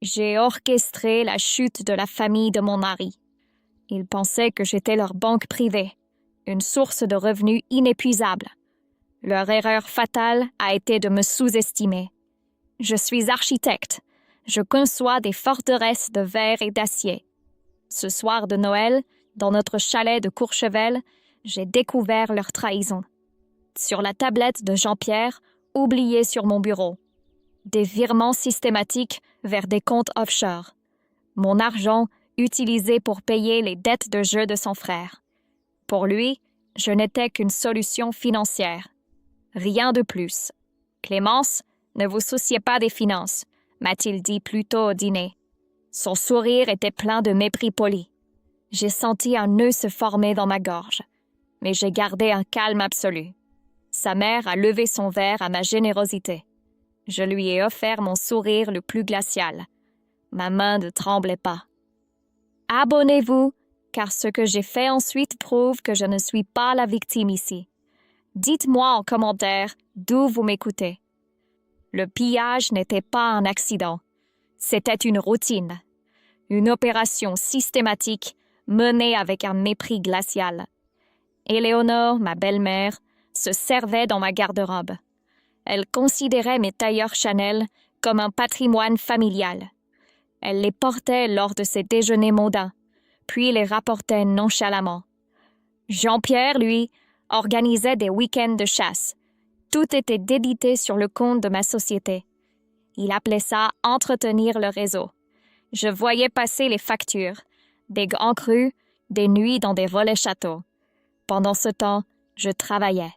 J'ai orchestré la chute de la famille de mon mari. Ils pensaient que j'étais leur banque privée, une source de revenus inépuisable. Leur erreur fatale a été de me sous-estimer. Je suis architecte. Je conçois des forteresses de verre et d'acier. Ce soir de Noël, dans notre chalet de Courchevel, j'ai découvert leur trahison. Sur la tablette de Jean-Pierre, oubliée sur mon bureau. Des virements systématiques vers des comptes offshore. Mon argent utilisé pour payer les dettes de jeu de son frère. Pour lui, je n'étais qu'une solution financière. Rien de plus. Clémence, ne vous souciez pas des finances, m'a-t-il dit plus tôt au dîner. Son sourire était plein de mépris poli. J'ai senti un nœud se former dans ma gorge, mais j'ai gardé un calme absolu. Sa mère a levé son verre à ma générosité. Je lui ai offert mon sourire le plus glacial. Ma main ne tremblait pas. Abonnez-vous, car ce que j'ai fait ensuite prouve que je ne suis pas la victime ici. Dites-moi en commentaire d'où vous m'écoutez. Le pillage n'était pas un accident. C'était une routine. Une opération systématique menée avec un mépris glacial. Éléonore, ma belle-mère, se servait dans ma garde-robe. Elle considérait mes tailleurs Chanel comme un patrimoine familial. Elle les portait lors de ses déjeuners mondains, puis les rapportait nonchalamment. Jean-Pierre, lui, organisait des week-ends de chasse. Tout était débité sur le compte de ma société. Il appelait ça « entretenir le réseau ». Je voyais passer les factures, des grands crus, des nuits dans des volets châteaux. Pendant ce temps, je travaillais.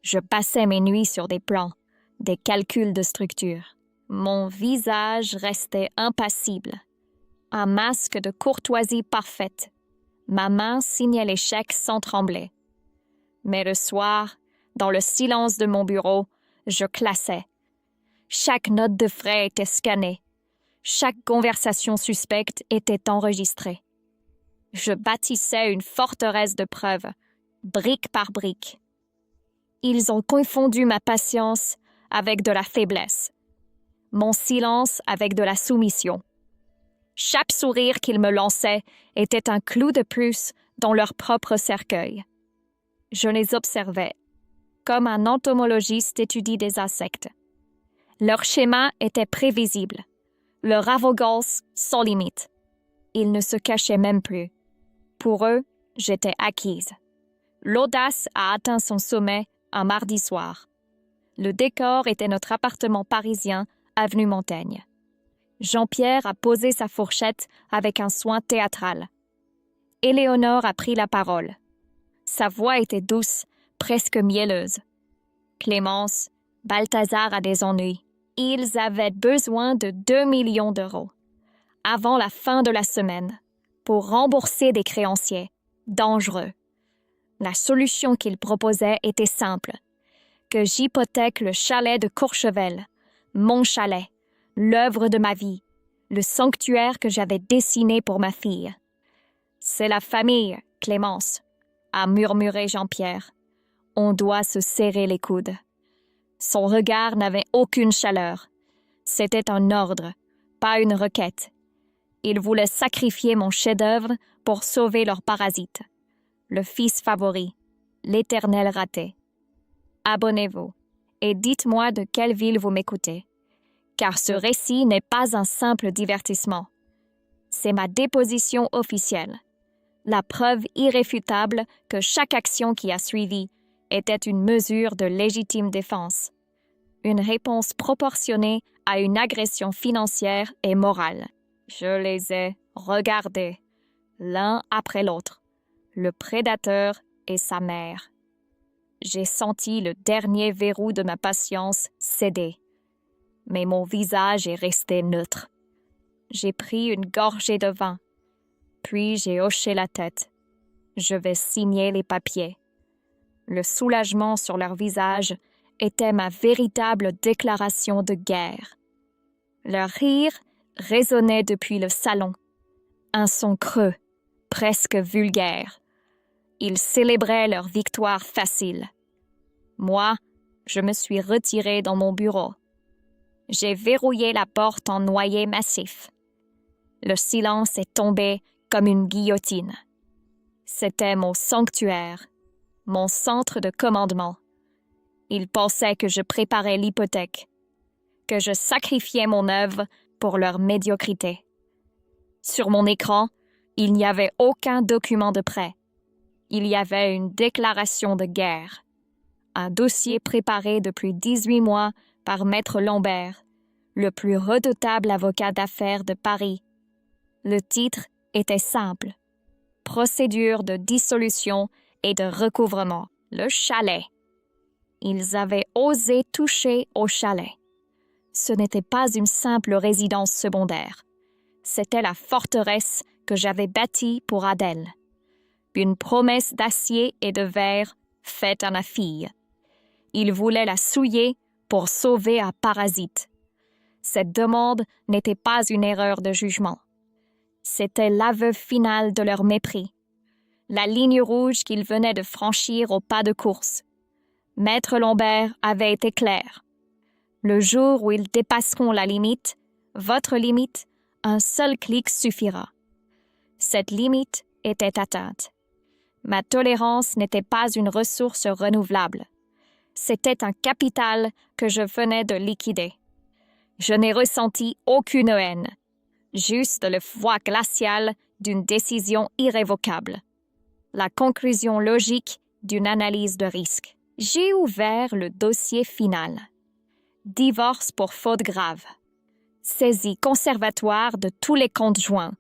Je passais mes nuits sur des plans, des calculs de structure. Mon visage restait impassible. Un masque de courtoisie parfaite. Ma main signait les chèques sans trembler. Mais le soir, dans le silence de mon bureau, je classais. Chaque note de frais était scannée. Chaque conversation suspecte était enregistrée. Je bâtissais une forteresse de preuves, brique par brique. Ils ont confondu ma patience avec de la faiblesse, mon silence avec de la soumission. Chaque sourire qu'ils me lançaient était un clou de plus dans leur propre cercueil. Je les observais, comme un entomologiste étudie des insectes. Leur schéma était prévisible, leur arrogance sans limite. Ils ne se cachaient même plus. Pour eux, j'étais acquise. L'audace a atteint son sommet un mardi soir. Le décor était notre appartement parisien, avenue Montaigne. Jean-Pierre a posé sa fourchette avec un soin théâtral. Éléonore a pris la parole. Sa voix était douce, presque mielleuse. Clémence, Balthazar a des ennuis. Ils avaient besoin de 2 millions d'euros. Avant la fin de la semaine, pour rembourser des créanciers. Dangereux. La solution qu'ils proposaient était simple. Que j'hypothèque le chalet de Courchevel, mon chalet, l'œuvre de ma vie, le sanctuaire que j'avais dessiné pour ma fille. C'est la famille, Clémence, a murmuré Jean-Pierre. On doit se serrer les coudes. Son regard n'avait aucune chaleur. C'était un ordre, pas une requête. Il voulait sacrifier mon chef-d'œuvre pour sauver leur parasite. Le fils favori, l'éternel raté. Abonnez-vous et dites-moi de quelle ville vous m'écoutez. Car ce récit n'est pas un simple divertissement. C'est ma déposition officielle. La preuve irréfutable que chaque action qui a suivi était une mesure de légitime défense. Une réponse proportionnée à une agression financière et morale. Je les ai regardés, l'un après l'autre, le prédateur et sa mère. J'ai senti le dernier verrou de ma patience céder, mais mon visage est resté neutre. J'ai pris une gorgée de vin, puis j'ai hoché la tête. Je vais signer les papiers. Le soulagement sur leur visage était ma véritable déclaration de guerre. Leur rire résonnait depuis le salon, un son creux, presque vulgaire. Ils célébraient leur victoire facile. Moi, je me suis retirée dans mon bureau. J'ai verrouillé la porte en noyer massif. Le silence est tombé comme une guillotine. C'était mon sanctuaire, mon centre de commandement. Ils pensaient que je préparais l'hypothèque, que je sacrifiais mon œuvre pour leur médiocrité. Sur mon écran, il n'y avait aucun document de prêt. Il y avait une déclaration de guerre, un dossier préparé depuis 18 mois par Maître Lambert, le plus redoutable avocat d'affaires de Paris. Le titre était simple: Procédure de dissolution et de recouvrement. Le chalet. Ils avaient osé toucher au chalet. Ce n'était pas une simple résidence secondaire. C'était la forteresse que j'avais bâtie pour Adèle. Une promesse d'acier et de verre faite à ma fille. Ils voulaient la souiller pour sauver un parasite. Cette demande n'était pas une erreur de jugement. C'était l'aveu final de leur mépris. La ligne rouge qu'ils venaient de franchir au pas de course. Maître Lambert avait été clair. Le jour où ils dépasseront la limite, votre limite, un seul clic suffira. Cette limite était atteinte. Ma tolérance n'était pas une ressource renouvelable. C'était un capital que je venais de liquider. Je n'ai ressenti aucune haine, juste le froid glacial d'une décision irrévocable. La conclusion logique d'une analyse de risque. J'ai ouvert le dossier final. Divorce pour faute grave. Saisie conservatoire de tous les comptes joints.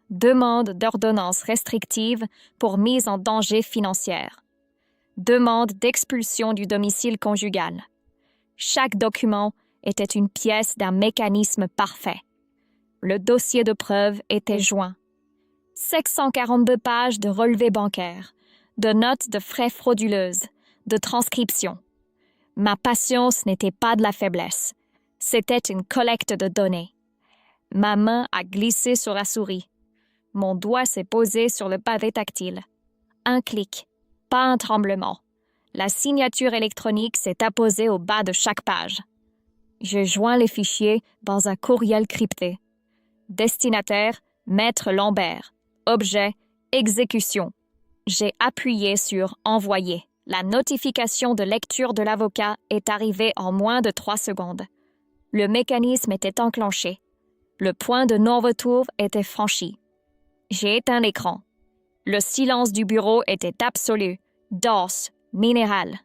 Demande d'ordonnance restrictive pour mise en danger financière. Demande d'expulsion du domicile conjugal. Chaque document était une pièce d'un mécanisme parfait. Le dossier de preuve était joint. 742 pages de relevés bancaires, de notes de frais frauduleuses, de transcriptions. Ma patience n'était pas de la faiblesse. C'était une collecte de données. Ma main a glissé sur la souris. Mon doigt s'est posé sur le pavé tactile. Un clic, pas un tremblement. La signature électronique s'est apposée au bas de chaque page. J'ai joint les fichiers dans un courriel crypté. Destinataire, Maître Lambert. Objet, exécution. J'ai appuyé sur « Envoyer ». La notification de lecture de l'avocat est arrivée en moins de 3 secondes. Le mécanisme était enclenché. Le point de non-retour était franchi. J'ai éteint l'écran. Le silence du bureau était absolu, dense, minéral.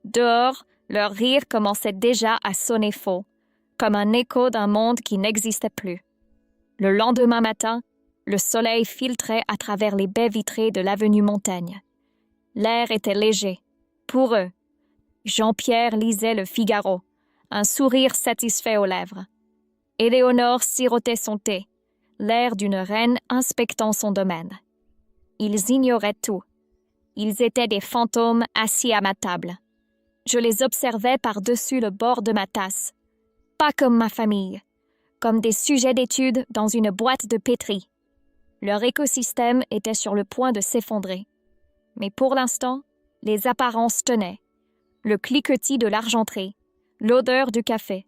Dehors, leur rire commençait déjà à sonner faux, comme un écho d'un monde qui n'existait plus. Le lendemain matin, le soleil filtrait à travers les baies vitrées de l'avenue Montaigne. L'air était léger, pour eux. Jean-Pierre lisait le Figaro, un sourire satisfait aux lèvres. Éléonore sirotait son thé, l'air d'une reine inspectant son domaine. Ils ignoraient tout. Ils étaient des fantômes assis à ma table. Je les observais par-dessus le bord de ma tasse. Pas comme ma famille, comme des sujets d'étude dans une boîte de pétri. Leur écosystème était sur le point de s'effondrer. Mais pour l'instant, les apparences tenaient. Le cliquetis de l'argenterie, l'odeur du café,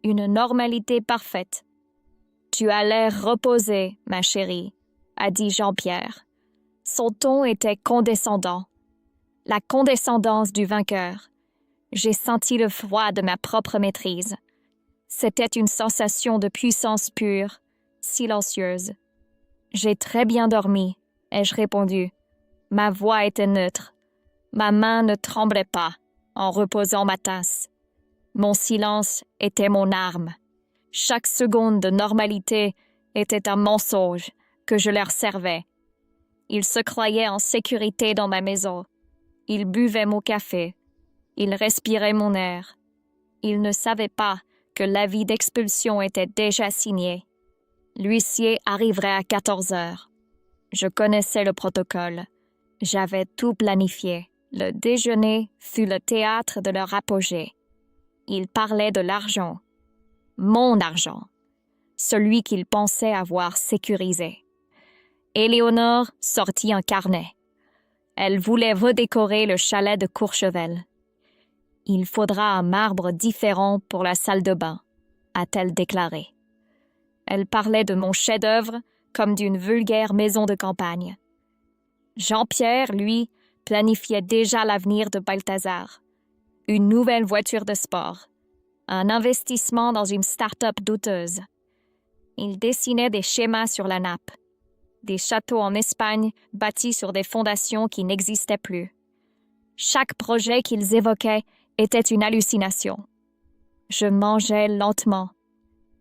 une normalité parfaite. « Tu as l'air reposée, ma chérie », a dit Jean-Pierre. Son ton était condescendant. La condescendance du vainqueur. J'ai senti le froid de ma propre maîtrise. C'était une sensation de puissance pure, silencieuse. « J'ai très bien dormi », ai-je répondu. Ma voix était neutre. Ma main ne tremblait pas en reposant ma tasse. Mon silence était mon arme. Chaque seconde de normalité était un mensonge que je leur servais. Ils se croyaient en sécurité dans ma maison. Ils buvaient mon café. Ils respiraient mon air. Ils ne savaient pas que l'avis d'expulsion était déjà signé. L'huissier arriverait à 14 heures. Je connaissais le protocole. J'avais tout planifié. Le déjeuner fut le théâtre de leur apogée. Ils parlaient de l'argent. Mon argent. Celui qu'ils pensaient avoir sécurisé. Éléonore sortit un carnet. Elle voulait redécorer le chalet de Courchevel. « Il faudra un marbre différent pour la salle de bain », a-t-elle déclaré. Elle parlait de mon chef-d'œuvre comme d'une vulgaire maison de campagne. Jean-Pierre, lui, planifiait déjà l'avenir de Balthazar. Une nouvelle voiture de sport. Un investissement dans une start-up douteuse. Il dessinait des schémas sur la nappe. Des châteaux en Espagne bâtis sur des fondations qui n'existaient plus. Chaque projet qu'ils évoquaient était une hallucination. Je mangeais lentement.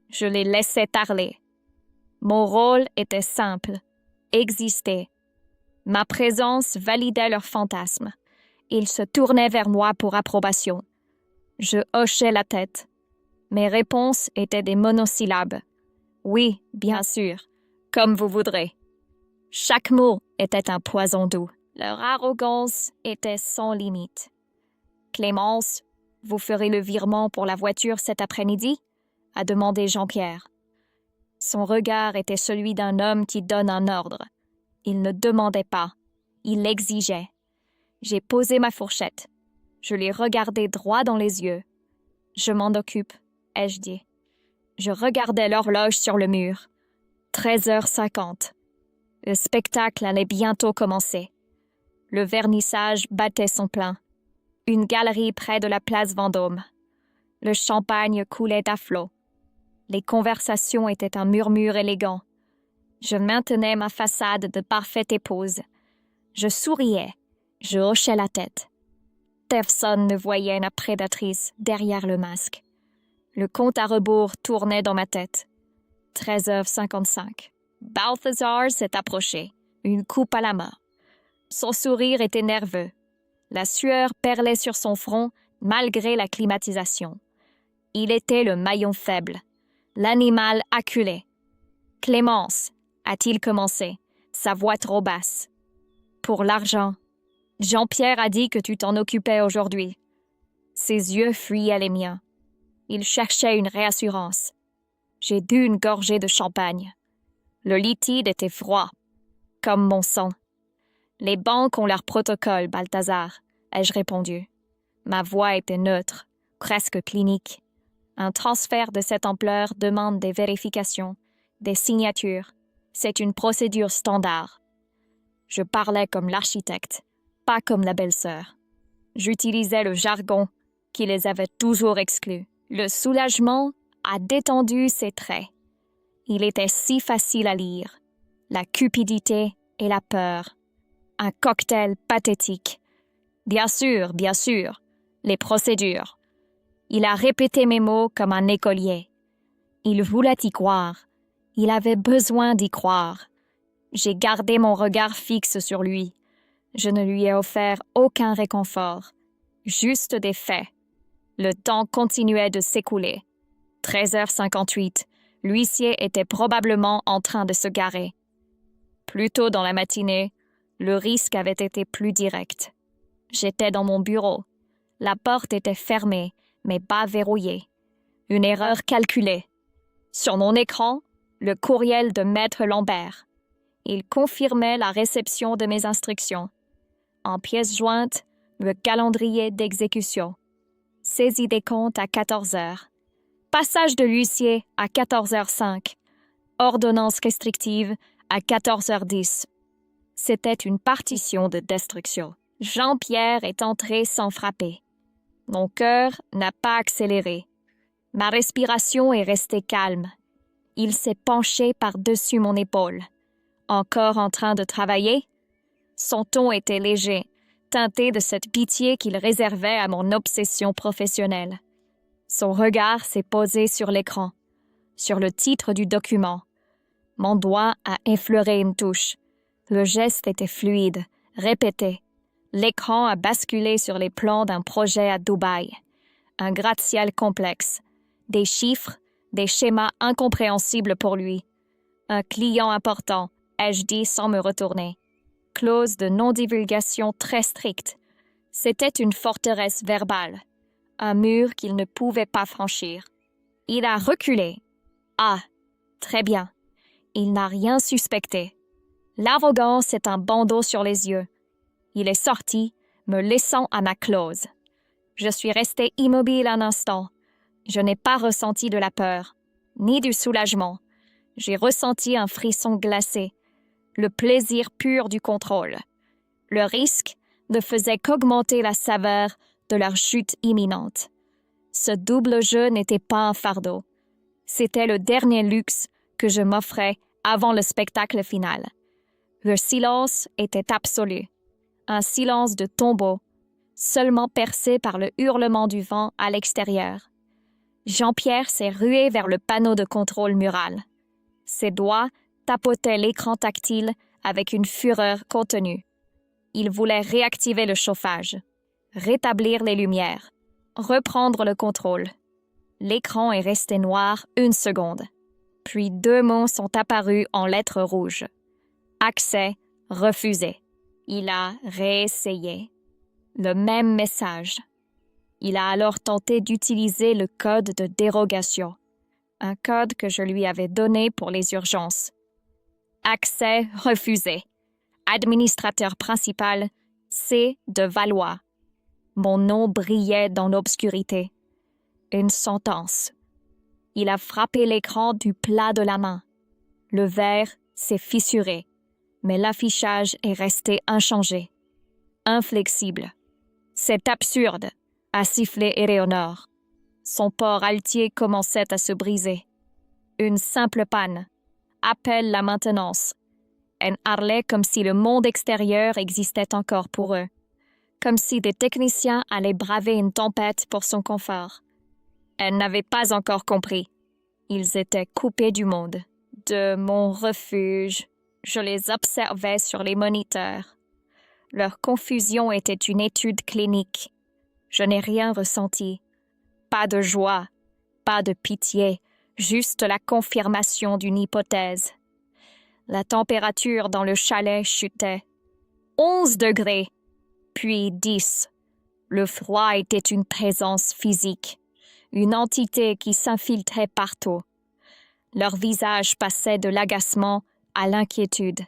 Je les laissais parler. Mon rôle était simple, exister. Ma présence validait leurs fantasmes. Ils se tournaient vers moi pour approbation. Je hochais la tête. Mes réponses étaient des monosyllabes. Oui, bien sûr, comme vous voudrez. Chaque mot était un poison doux. Leur arrogance était sans limite. Clémence, vous ferez le virement pour la voiture cet après-midi? A demandé Jean-Pierre. Son regard était celui d'un homme qui donne un ordre. Il ne demandait pas, il exigeait. J'ai posé ma fourchette. Je l'ai regardé droit dans les yeux. Je m'en occupe, ai-je dit. Je regardais l'horloge sur le mur. 13h50. Le spectacle allait bientôt commencer. Le vernissage battait son plein. Une galerie près de la place Vendôme. Le champagne coulait à flots. Les conversations étaient un murmure élégant. Je maintenais ma façade de parfaite épouse. Je souriais. Je hochais la tête. Personne ne voyait ma prédatrice derrière le masque. Le compte à rebours tournait dans ma tête. 13h55. Balthazar s'est approché, une coupe à la main. Son sourire était nerveux. La sueur perlait sur son front malgré la climatisation. Il était le maillon faible, l'animal acculé. « Clémence » a-t-il commencé, sa voix trop basse. « Pour l'argent. Jean-Pierre a dit que tu t'en occupais aujourd'hui. » Ses yeux fuyaient les miens. Il cherchait une réassurance. J'ai bu une gorgée de champagne. Le liquide était froid, comme mon sang. Les banques ont leur protocole, Balthazar, ai-je répondu. Ma voix était neutre, presque clinique. Un transfert de cette ampleur demande des vérifications, des signatures. C'est une procédure standard. Je parlais comme l'architecte, pas comme la belle-sœur. J'utilisais le jargon qui les avait toujours exclus. Le soulagement a détendu ses traits. Il était si facile à lire. La cupidité et la peur. Un cocktail pathétique. Bien sûr, les procédures. Il a répété mes mots comme un écolier. Il voulait y croire. Il avait besoin d'y croire. J'ai gardé mon regard fixe sur lui. Je ne lui ai offert aucun réconfort. Juste des faits. Le temps continuait de s'écouler. 13h58. L'huissier était probablement en train de se garer. Plus tôt dans la matinée, le risque avait été plus direct. J'étais dans mon bureau. La porte était fermée, mais pas verrouillée. Une erreur calculée. Sur mon écran, le courriel de Maître Lambert. Il confirmait la réception de mes instructions. En pièce jointe, le calendrier d'exécution. Saisie des comptes à 14h. Passage de l'huissier à 14h05. Ordonnance restrictive à 14h10. C'était une partition de destruction. Jean-Pierre est entré sans frapper. Mon cœur n'a pas accéléré. Ma respiration est restée calme. Il s'est penché par-dessus mon épaule. Encore en train de travailler? Son ton était léger, teinté de cette pitié qu'il réservait à mon obsession professionnelle. Son regard s'est posé sur l'écran, sur le titre du document. Mon doigt a effleuré une touche. Le geste était fluide, répété. L'écran a basculé sur les plans d'un projet à Dubaï. Un gratte-ciel complexe. Des chiffres, des schémas incompréhensibles pour lui. Un client important, ai-je dit sans me retourner. Clause de non-divulgation très stricte. C'était une forteresse verbale. Un mur qu'il ne pouvait pas franchir. Il a reculé. Ah, très bien. Il n'a rien suspecté. L'arrogance est un bandeau sur les yeux. Il est sorti, me laissant à ma clause. Je suis resté immobile un instant. Je n'ai pas ressenti de la peur, ni du soulagement. J'ai ressenti un frisson glacé, le plaisir pur du contrôle. Le risque ne faisait qu'augmenter la saveur de leur chute imminente. Ce double jeu n'était pas un fardeau. C'était le dernier luxe que je m'offrais avant le spectacle final. Le silence était absolu. Un silence de tombeau, seulement percé par le hurlement du vent à l'extérieur. Jean-Pierre s'est rué vers le panneau de contrôle mural. Ses doigts tapotaient l'écran tactile avec une fureur contenue. Il voulait réactiver le chauffage, rétablir les lumières, reprendre le contrôle. L'écran est resté noir 1 seconde. Puis 2 mots sont apparus en lettres rouges. Accès refusé. Il a réessayé. Le même message. Il a alors tenté d'utiliser le code de dérogation, un code que je lui avais donné pour les urgences. Accès refusé. Administrateur principal, C. de Valois. Mon nom brillait dans l'obscurité. Une sentence. Il a frappé l'écran du plat de la main. Le verre s'est fissuré, mais l'affichage est resté inchangé, inflexible. C'est absurde, a sifflé Éléonore. Son port altier commençait à se briser. Une simple panne. Appelle la maintenance. Elle parlait comme si le monde extérieur existait encore pour eux, comme si des techniciens allaient braver une tempête pour son confort. Elle n'avait pas encore compris. Ils étaient coupés du monde, de mon refuge. Je les observais sur les moniteurs. Leur confusion était une étude clinique. Je n'ai rien ressenti. Pas de joie, pas de pitié, juste la confirmation d'une hypothèse. La température dans le chalet chutait. 11 degrés, puis 10. Le froid était une présence physique, une entité qui s'infiltrait partout. Leur visage passait de l'agacement à l'inquiétude,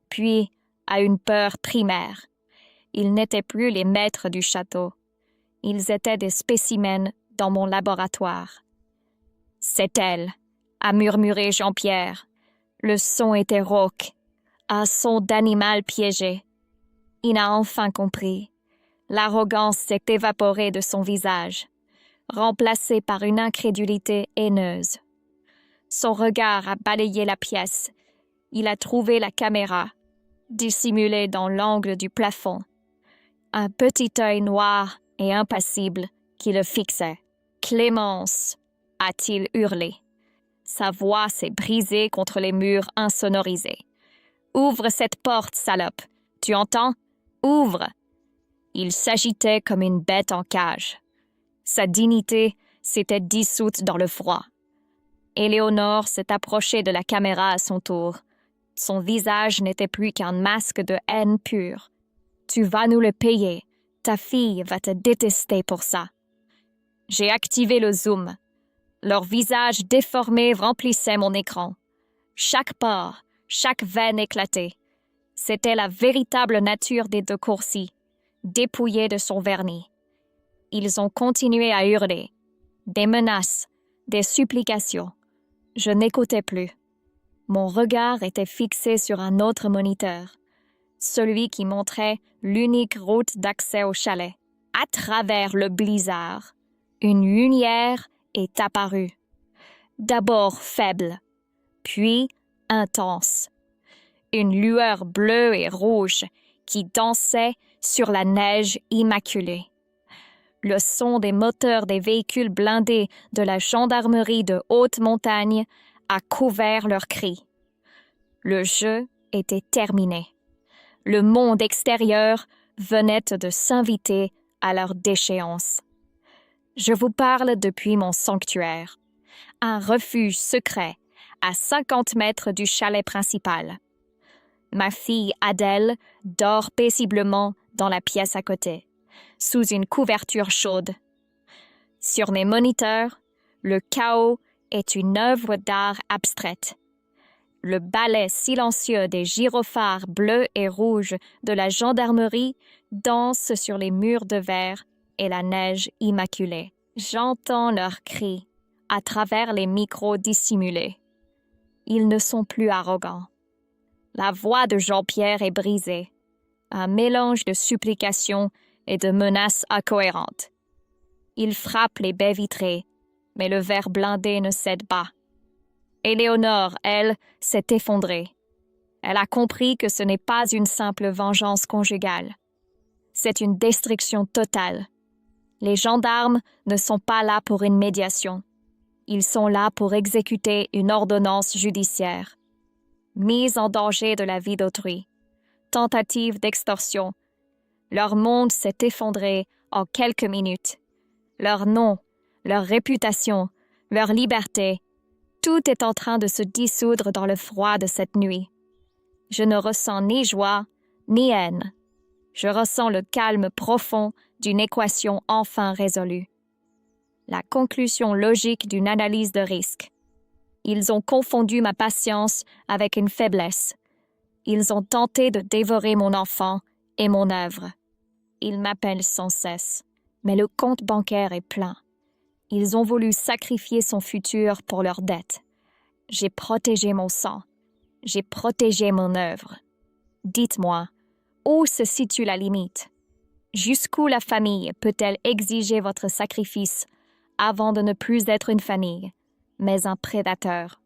puis à une peur primaire. Ils n'étaient plus les maîtres du château. Ils étaient des spécimens dans mon laboratoire. « C'est elle », a murmuré Jean-Pierre. Le son était rauque, un son d'animal piégé. Il a enfin compris. L'arrogance s'est évaporée de son visage, remplacée par une incrédulité haineuse. Son regard a balayé la pièce. Il a trouvé la caméra, dissimulée dans l'angle du plafond. Un petit œil noir et impassible qui le fixait. « Clémence !» a-t-il hurlé. Sa voix s'est brisée contre les murs insonorisés. « Ouvre cette porte, salope! Tu entends? Ouvre! » Il s'agitait comme une bête en cage. Sa dignité s'était dissoute dans le froid. Éléonore s'est approchée de la caméra à son tour. Son visage n'était plus qu'un masque de haine pure. « Tu vas nous le payer. Ta fille va te détester pour ça. » J'ai activé le zoom. Leurs visages déformés remplissaient mon écran. Chaque pore, chaque veine éclatée. C'était la véritable nature des deux coursiers, dépouillés de son vernis. Ils ont continué à hurler. Des menaces, des supplications. Je n'écoutais plus. Mon regard était fixé sur un autre moniteur, celui qui montrait l'unique route d'accès au chalet. À travers le blizzard, une lumière est apparue. D'abord faible, puis intense. Une lueur bleue et rouge qui dansait sur la neige immaculée. Le son des moteurs des véhicules blindés de la gendarmerie de haute montagne a couvert leurs cris. Le jeu était terminé. Le monde extérieur venait de s'inviter à leur déchéance. Je vous parle depuis mon sanctuaire, un refuge secret à 50 mètres du chalet principal. Ma fille Adèle dort paisiblement dans la pièce à côté, sous une couverture chaude. Sur mes moniteurs, le chaos est une œuvre d'art abstraite. Le ballet silencieux des gyrophares bleus et rouges de la gendarmerie danse sur les murs de verre et la neige immaculée. J'entends leurs cris à travers les micros dissimulés. Ils ne sont plus arrogants. La voix de Jean-Pierre est brisée. Un mélange de supplications et de menaces incohérentes. Il frappe les baies vitrées, mais le verre blindé ne cède pas. Éléonore, elle, s'est effondrée. Elle a compris que ce n'est pas une simple vengeance conjugale. C'est une destruction totale. Les gendarmes ne sont pas là pour une médiation. Ils sont là pour exécuter une ordonnance judiciaire. Mise en danger de la vie d'autrui. Tentative d'extorsion. Leur monde s'est effondré en quelques minutes. Leur nom, leur réputation, leur liberté, tout est en train de se dissoudre dans le froid de cette nuit. Je ne ressens ni joie, ni haine. Je ressens le calme profond d'une équation enfin résolue. La conclusion logique d'une analyse de risque. Ils ont confondu ma patience avec une faiblesse. Ils ont tenté de dévorer mon enfant et mon œuvre. Ils m'appellent sans cesse, mais le compte bancaire est plein. Ils ont voulu sacrifier son futur pour leur dette. J'ai protégé mon sang. J'ai protégé mon œuvre. Dites-moi, où se situe la limite? Jusqu'où la famille peut-elle exiger votre sacrifice avant de ne plus être une famille, mais un prédateur?